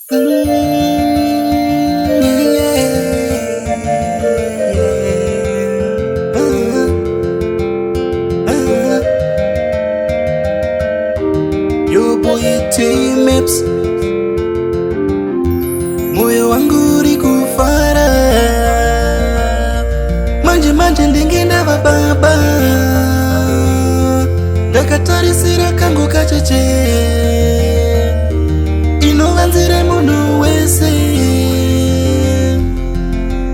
Yo boy T-Maps, moyo wangu urikufara manje manje ndingenda bababa ndakatarisira kangu kacheche inovanzire munhu wese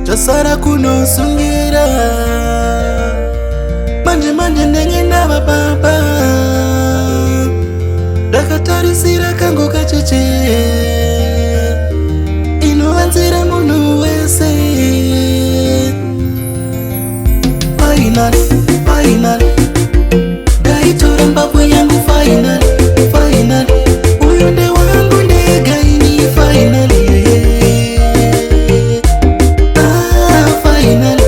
chasara kunosungira manje manje ndingenda bababa ndakatarisira kangu kacheche inovanzire munhu wese. Final, final, ndaitora mbabvu yangu final, final, uyu nde wangu ndegaini final, final,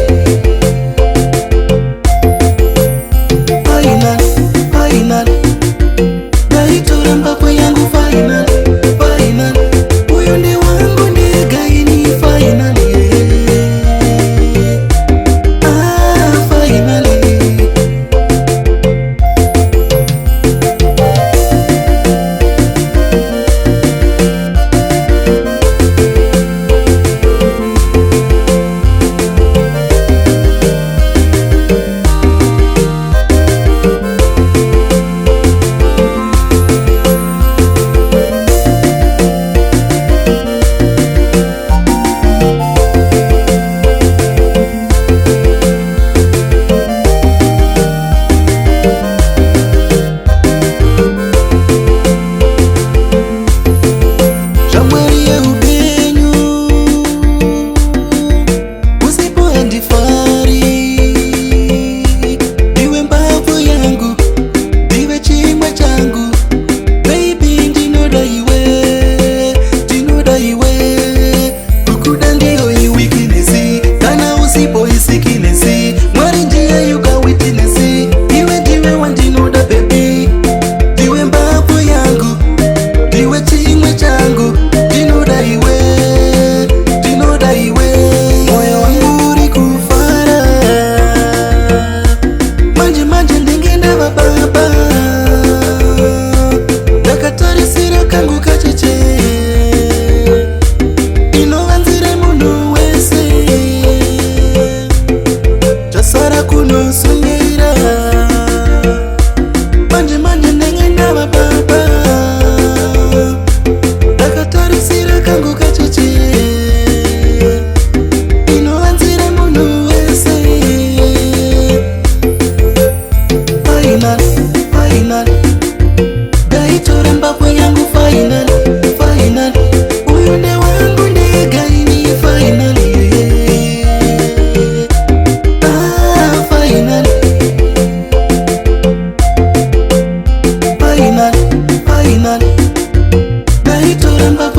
final, final, ndaitora mbabvu yangu final, final, uyu nde wangu ndegaini final, kangu kacheche inovanzire munhu wese chasara kunosungira manje manje ndengenda bababa ndakatarisira kangu kacheche inovanzire munhu wese. Final, final, ndaitora mbabvu yangu final, final, uyu nde wangu ndegaini final, final, final, final, ndaitora mbabvu